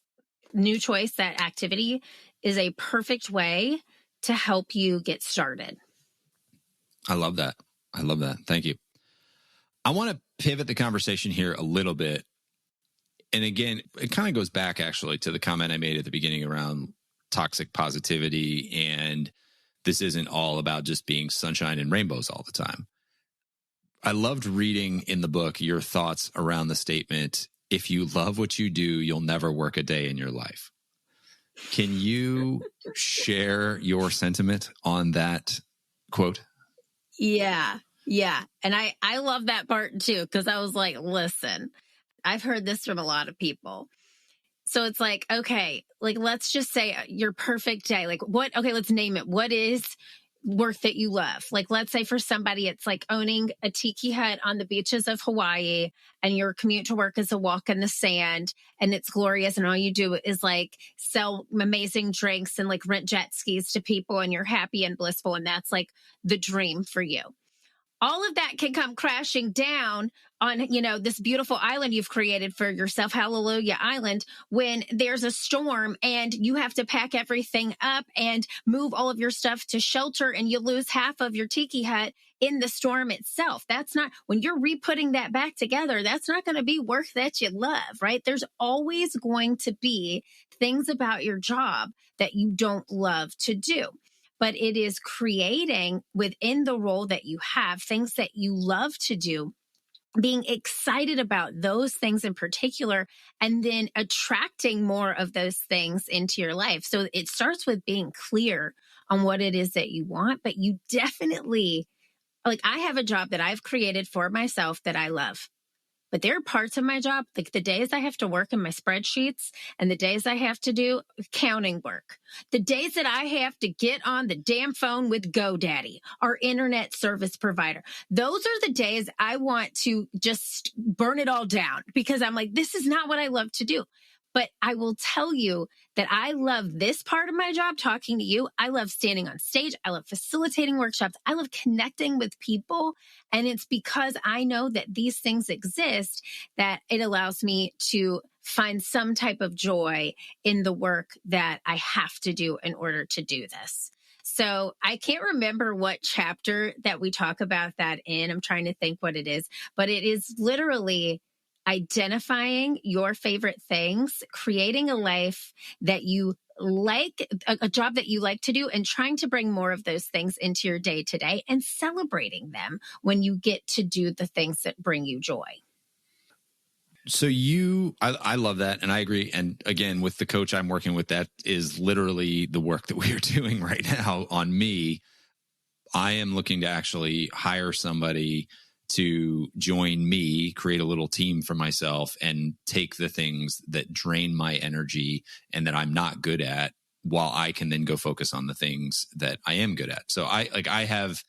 New Choice. That activity is a perfect way to help you get started. I love that. I love that. Thank you. I want to pivot the conversation here a little bit. And again, it kind of goes back actually to the comment I made at the beginning around toxic positivity. And this isn't all about just being sunshine and rainbows all the time. I loved reading in the book your thoughts around the statement, if you love what you do, you'll never work a day in your life. Can you share your sentiment on that quote? Yeah. And I love that part too, because I was like, listen, I've heard this from a lot of people. So it's like, okay, like, let's just say your perfect day. Like let's name it. What is work that you love? Like, let's say for somebody, it's like owning a tiki hut on the beaches of Hawaii, and your commute to work is a walk in the sand, and it's glorious. And all you do is like sell amazing drinks and like rent jet skis to people, and you're happy and blissful. And that's like the dream for you. All of that can come crashing down on, this beautiful island you've created for yourself, Hallelujah Island, when there's a storm and you have to pack everything up and move all of your stuff to shelter, and you lose half of your tiki hut in the storm itself. That's not, when you're re-putting that back together, that's not going to be work that you love, right? There's always going to be things about your job that you don't love to do. But it is creating within the role that you have things that you love to do, being excited about those things in particular, and then attracting more of those things into your life. So it starts with being clear on what it is that you want, but you definitely, like, I have a job that I've created for myself that I love. But there are parts of my job, like the days I have to work in my spreadsheets and the days I have to do accounting work, the days that I have to get on the damn phone with GoDaddy, our internet service provider. Those are the days I want to just burn it all down, because I'm like, this is not what I love to do. But I will tell you that I love this part of my job, talking to you. I love standing on stage. I love facilitating workshops. I love connecting with people. And it's because I know that these things exist that it allows me to find some type of joy in the work that I have to do in order to do this. So I can't remember what chapter that we talk about that in. I'm trying to think what it is, but it is literally identifying your favorite things, creating a life that you like, a job that you like to do, and trying to bring more of those things into your day to day, and celebrating them when you get to do the things that bring you joy. So I love that. And I agree. And again, with the coach I'm working with, that is literally the work that we are doing right now on me. I am looking to actually hire somebody to join me, create a little team for myself, and take the things that drain my energy and that I'm not good at, while I can then go focus on the things that I am good at. So I have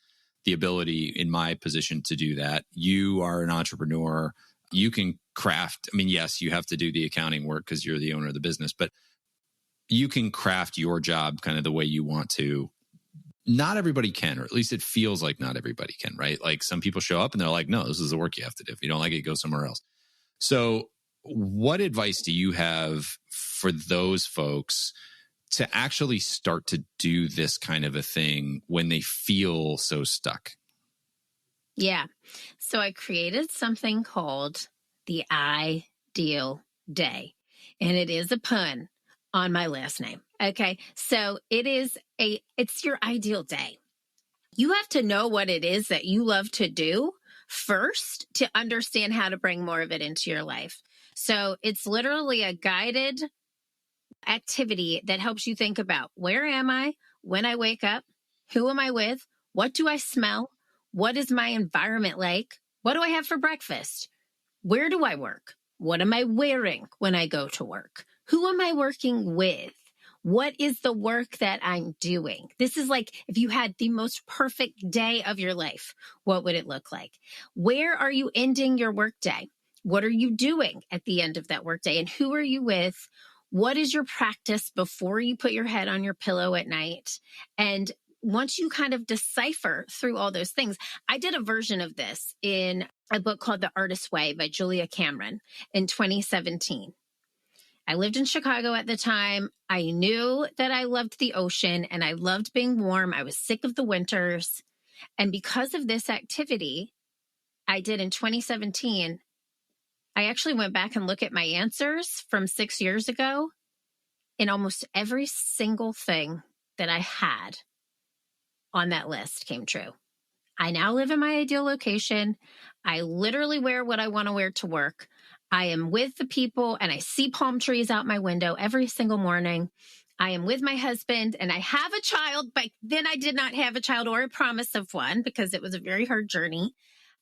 the ability in my position to do that. You are an entrepreneur. You can craft. I mean, yes, you have to do the accounting work because you're the owner of the business, but you can craft your job kind of the way you want to. Not everybody can, or at least it feels like not everybody can, right? Like, some people show up and they're like, no, this is the work you have to do. If you don't like it, go somewhere else. So what advice do you have for those folks to actually start to do this kind of a thing when they feel so stuck? Yeah. So I created something called the Ideal Day, and it is a pun on my last name. Okay. So it's your ideal day. You have to know what it is that you love to do first to understand how to bring more of it into your life. So it's literally a guided activity that helps you think about, where am I when I wake up? Who am I with? What do I smell? What is my environment like? What do I have for breakfast? Where do I work? What am I wearing when I go to work? Who am I working with? What is the work that I'm doing? This is like if you had the most perfect day of your life, what would it look like? Where are you ending your workday? What are you doing at the end of that workday? And who are you with? What is your practice before you put your head on your pillow at night? And once you kind of decipher through all those things, I did a version of this in a book called The Artist's Way by Julia Cameron in 2017. I lived in Chicago at the time. I knew that I loved the ocean and I loved being warm. I was sick of the winters. And because of this activity I did in 2017, I actually went back and looked at my answers from 6 years ago, and almost every single thing that I had on that list came true. I now live in my ideal location. I literally wear what I want to wear to work. I am with the people and I see palm trees out my window every single morning. I am with my husband and I have a child, but then I did not have a child or a promise of one because it was a very hard journey.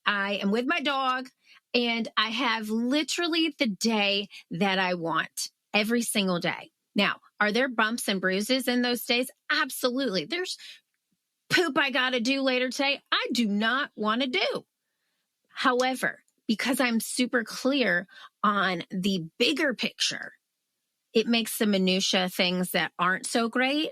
I am with my dog and I have literally the day that I want every single day. Now, are there bumps and bruises in those days? Absolutely. There's poop I got to do later today I do not want to do. However, because I'm super clear on the bigger picture, it makes the minutia things that aren't so great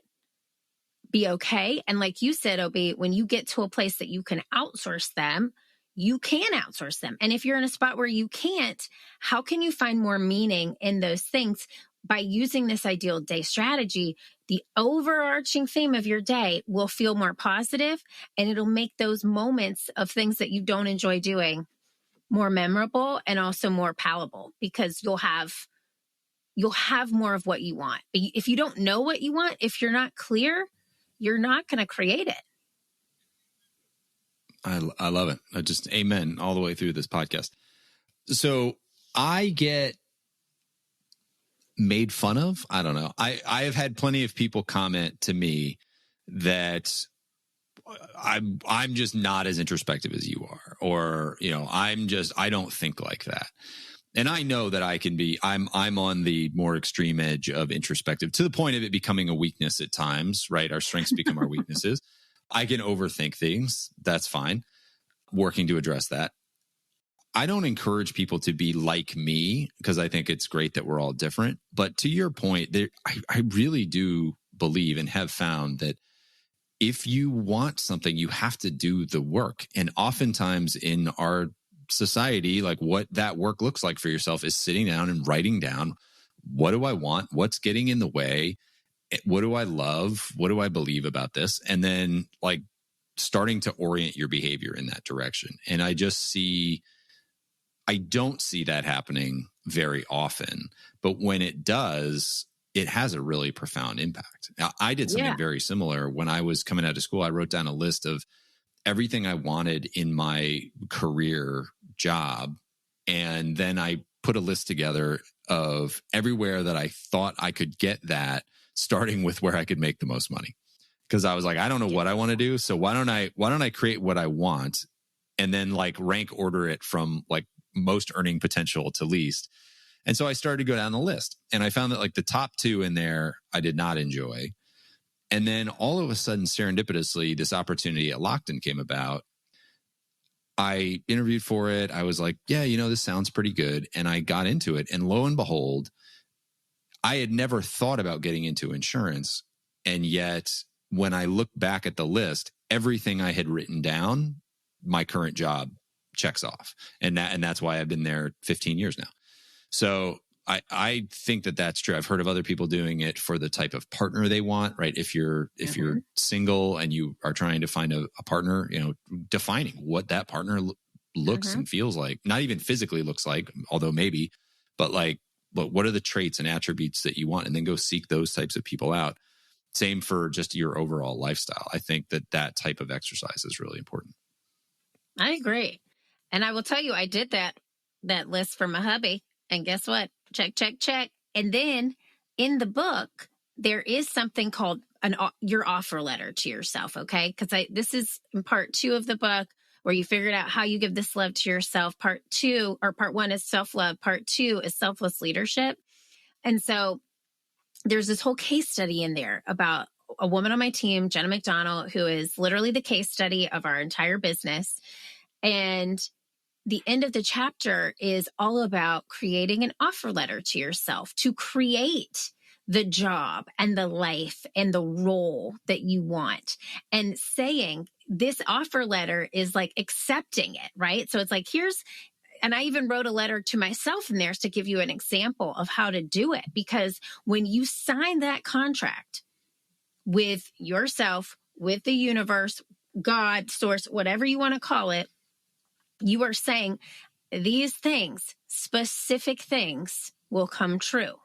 be okay. And like you said, Obi, when you get to a place that you can outsource them, you can outsource them. And if you're in a spot where you can't, how can you find more meaning in those things? By using this ideal day strategy, the overarching theme of your day will feel more positive, and it'll make those moments of things that you don't enjoy doing more memorable and also more palatable, because you'll have more of what you want. But if you don't know what you want, if you're not clear, you're not going to create it. I love it. I just amen all the way through this podcast. So I get made fun of. I don't know. I have had plenty of people comment to me that I'm just not as introspective as you are, or, you know, I don't think like that. And I know that I can be, I'm on the more extreme edge of introspective to the point of it becoming a weakness at times, right? Our strengths become our weaknesses. I can overthink things. That's fine. Working to address that. I don't encourage people to be like me because I think it's great that we're all different. But to your point, I really do believe and have found that if you want something, you have to do the work. And oftentimes in our society, like what that work looks like for yourself is sitting down and writing down, what do I want? What's getting in the way? What do I love? What do I believe about this? And then like starting to orient your behavior in that direction. And I don't see that happening very often, but when it does, it has a really profound impact. Now, I did something very similar when I was coming out of school. I wrote down a list of everything I wanted in my career job. And then I put a list together of everywhere that I thought I could get that, starting with where I could make the most money. Because I was like, I don't know what I want to do. So why don't I create what I want and then like rank order it from like most earning potential to least. And so I started to go down the list and I found that like the top two in there, I did not enjoy. And then all of a sudden, serendipitously, this opportunity at Lockton came about. I interviewed for it. I was like, yeah, you know, this sounds pretty good. And I got into it. And lo and behold, I had never thought about getting into insurance. And yet when I look back at the list, everything I had written down, my current job checks off. And that's why I've been there 15 years now. So I think that that's true. I've heard of other people doing it for the type of partner they want, right? If you're single and you are trying to find a partner, you know, defining what that partner looks and feels like, not even physically looks like, although maybe, but like look, what are the traits and attributes that you want? And then go seek those types of people out. Same for just your overall lifestyle. I think that type of exercise is really important. I agree. And I will tell you, I did that list for my hubby. And guess what? Check, check, check. And then in the book, there is something called your offer letter to yourself. Okay. Because this is in part 2 of the book where you figured out how you give this love to yourself. Part 1 is self-love. Part 2 is selfless leadership. And so there's this whole case study in there about a woman on my team, Jenna McDonald, who is literally the case study of our entire business. And the end of the chapter is all about creating an offer letter to yourself to create the job and the life and the role that you want, and saying this offer letter is like accepting it, right? So it's like, and I even wrote a letter to myself in there to give you an example of how to do it. Because when you sign that contract with yourself, with the universe, God, source, whatever you want to call it, you are saying these things, specific things, will come true.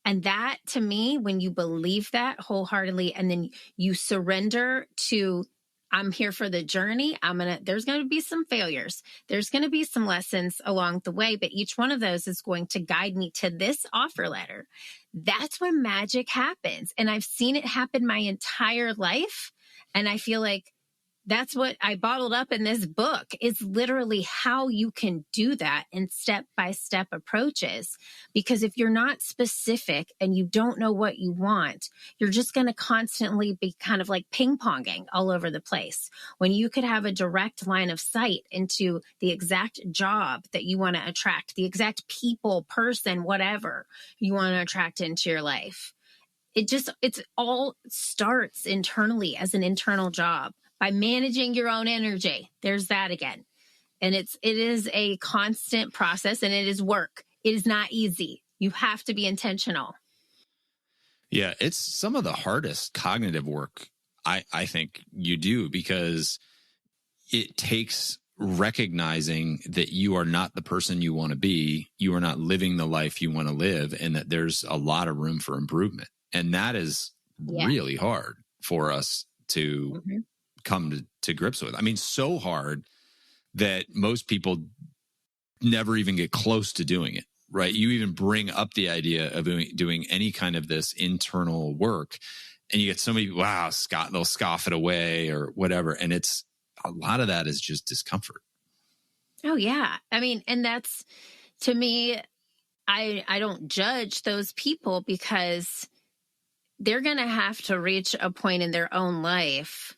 And that, to me, when you believe that wholeheartedly, and then you surrender to, I'm here for the journey. There's going to be some failures. There's going to be some lessons along the way, but each one of those is going to guide me to this offer letter. That's when magic happens. And I've seen it happen my entire life. And I feel like that's what I bottled up in this book, is literally how you can do that in step-by-step approaches. Because if you're not specific and you don't know what you want, you're just going to constantly be kind of like ping-ponging all over the place, when you could have a direct line of sight into the exact job that you want to attract, the exact people, person, whatever you want to attract into your life. It's all starts internally as an internal job. By managing your own energy. There's that again. And it is a constant process, and it is work. It is not easy. You have to be intentional. Yeah, it's some of the hardest cognitive work I think you do, because it takes recognizing that you are not the person you want to be. You are not living the life you want to live, and that there's a lot of room for improvement. And that is really hard for us to come to grips with. I mean, so hard that most people never even get close to doing it, right? You even bring up the idea of doing any kind of this internal work, and you get so many, wow, Scott, they'll scoff it away or whatever. And it's a lot of that is just discomfort. Oh yeah. I mean, and that's, to me, I don't judge those people, because they're going to have to reach a point in their own life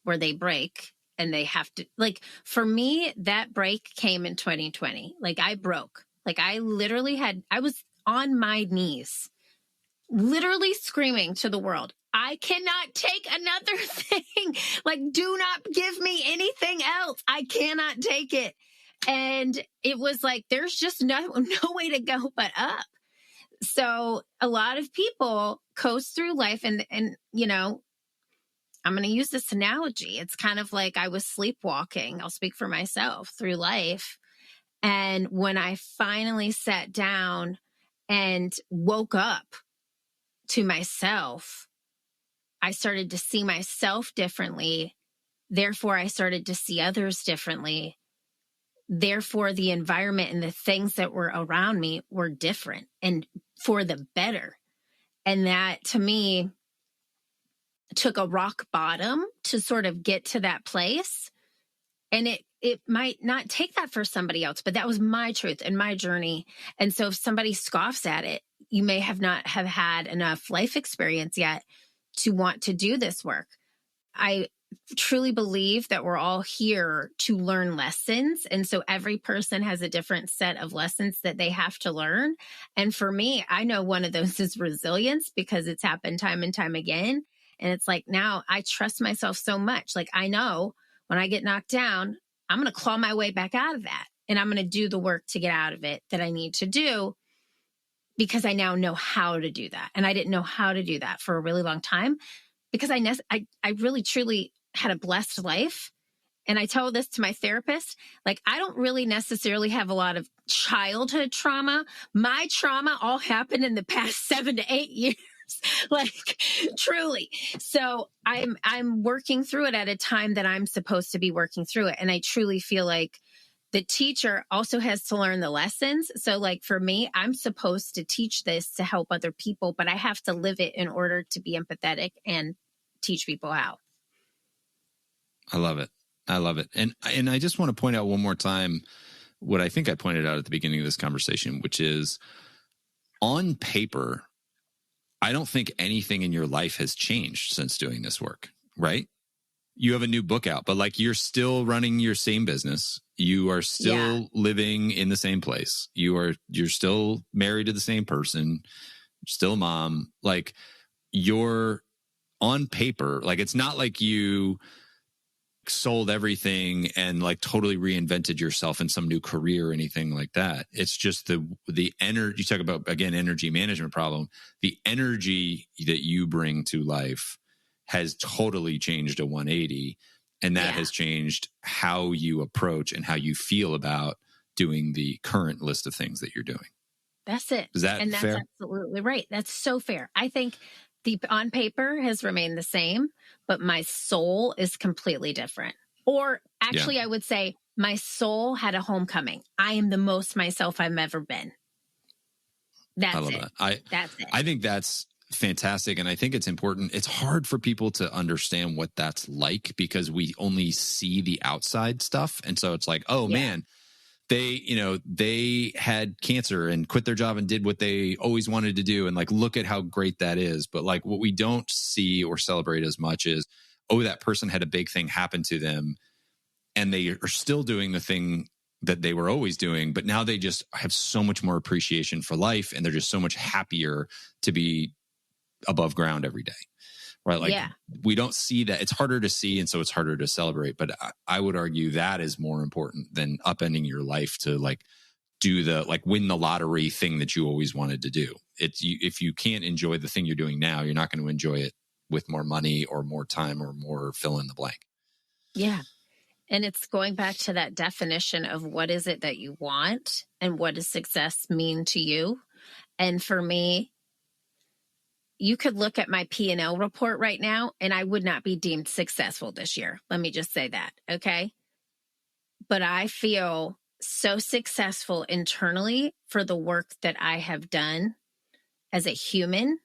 where they break, and they have to, like, for me, that break came in 2020. Like, I broke. Like, I was on my knees, literally screaming to the world, I cannot take another thing. Like, do not give me anything else. I cannot take it. And it was like, there's just no way to go but up. So a lot of people coast through life, and you know, I'm going to use this analogy. It's kind of like I was sleepwalking. I'll speak for myself, through life. And when I finally sat down and woke up to myself, I started to see myself differently. Therefore, I started to see others differently. Therefore, the environment and the things that were around me were different, and for the better. And that, to me, took a rock bottom to sort of get to that place. And it might not take that for somebody else, but that was my truth and my journey. And so if somebody scoffs at it, you may not have had enough life experience yet to want to do this work. I truly believe that we're all here to learn lessons. And so every person has a different set of lessons that they have to learn. And for me, I know one of those is resilience, because it's happened time and time again. And it's like, now I trust myself so much. Like, I know when I get knocked down, I'm going to claw my way back out of that. And I'm going to do the work to get out of it that I need to do, because I now know how to do that. And I didn't know how to do that for a really long time, because I really truly had a blessed life. and I tell this to my therapist, like, I don't really necessarily have a lot of childhood trauma. My trauma all happened in the past 7 to 8 years. Like, truly. So I'm working through it at a time that I'm supposed to be working through it. And I truly feel like the teacher also has to learn the lessons. So like for me, I'm supposed to teach this to help other people, but I have to live it in order to be empathetic and teach people how. I love it. I love it. And I just want to point out one more time what I think I pointed out at the beginning of this conversation, which is on paper, I don't think anything in your life has changed since doing this work, right? You have a new book out, but like you're still running your same business. You are still living in the same place. You're still married to the same person, still mom. Like you're on paper, like it's not like you sold everything and like totally reinvented yourself in some new career or anything like that. It's just the energy. You talk about, again, energy management problem. The energy that you bring to life has totally changed a 180. And that has changed how you approach and how you feel about doing the current list of things that you're doing. That's it. Is that and that's fair? Absolutely right. That's so fair. I think the on paper has remained the same, but my soul is completely different. Or actually, I would say my soul had a homecoming. I am the most myself I've ever been. That's I love it. that. That's it. I think that's fantastic. And I think it's important. It's hard for people to understand what that's like because we only see the outside stuff. And so it's like, oh man, they had cancer and quit their job and did what they always wanted to do. And like, look at how great that is. But like what we don't see or celebrate as much is, oh, that person had a big thing happen to them and they are still doing the thing that they were always doing, but now they just have so much more appreciation for life and they're just so much happier to be above ground every day. Right. Like we don't see that. It's harder to see. And so it's harder to celebrate. But I would argue that is more important than upending your life to like do the like win the lottery thing that you always wanted to do. It's if you can't enjoy the thing you're doing now, you're not going to enjoy it with more money or more time or more fill in the blank. Yeah. And it's going back to that definition of what is it that you want and what does success mean to you? And for me, you could look at my P&L report right now and I would not be deemed successful this year. Let me just say that. Okay. But I feel so successful internally for the work that I have done as a human.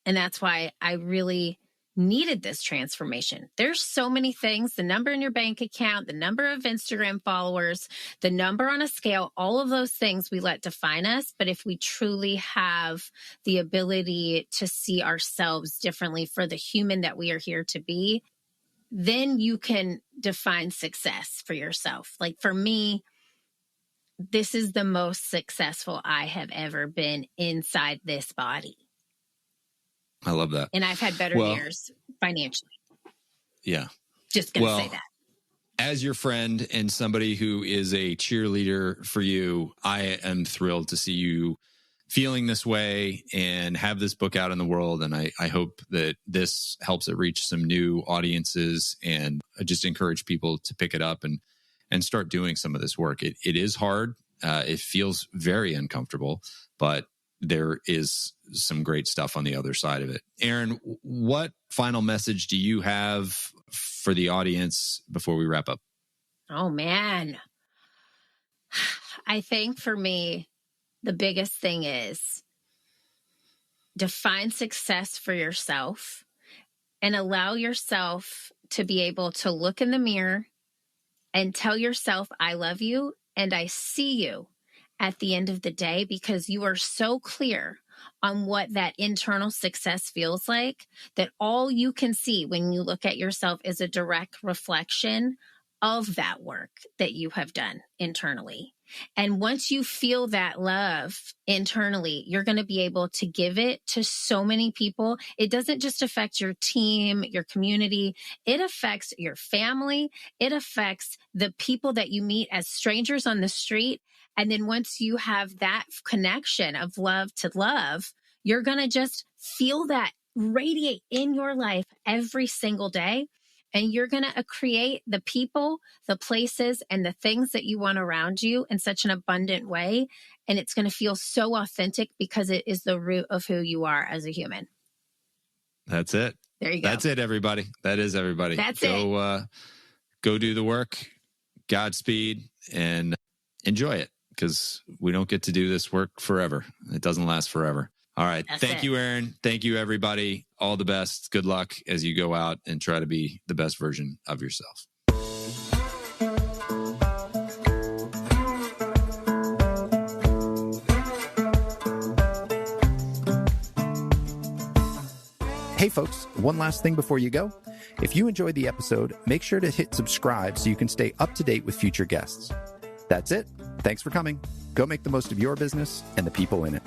And that's why I really needed this transformation. There's so many things, the number in your bank account, the number of Instagram followers, the number on a scale, all of those things we let define us. But if we truly have the ability to see ourselves differently for the human that we are here to be, then you can define success for yourself. Like for me, this is the most successful I have ever been inside this body. I love that. And I've had better years financially. Yeah. Just going to say that. As your friend and somebody who is a cheerleader for you, I am thrilled to see you feeling this way and have this book out in the world. And I hope that this helps it reach some new audiences. And I just encourage people to pick it up and start doing some of this work. It is hard. It feels very uncomfortable, but there is some great stuff on the other side of it. Erin, what final message do you have for the audience before we wrap up? Oh, man. I think for me, the biggest thing is define success for yourself and allow yourself to be able to look in the mirror and tell yourself, I love you and I see you at the end of the day, because you are so clear on what that internal success feels like that all you can see when you look at yourself is a direct reflection of that work that you have done internally. And once you feel that love internally, you're going to be able to give it to so many people. It doesn't just affect your team, your community. It affects your family. It affects the people that you meet as strangers on the street. And then once you have that connection of love to love, you're going to just feel that radiate in your life every single day. and you're going to create the people, the places, and the things that you want around you in such an abundant way. And it's going to feel so authentic because it is the root of who you are as a human. That's it. There you go. That's it, everybody. That is everybody. That's it. Go do the work. Godspeed and enjoy it, because we don't get to do this work forever. It doesn't last forever. All right. Thank you, Erin. Thank you, everybody. All the best. Good luck as you go out and try to be the best version of yourself. Hey folks, one last thing before you go. If you enjoyed the episode, make sure to hit subscribe so you can stay up to date with future guests. That's it. Thanks for coming. Go make the most of your business and the people in it.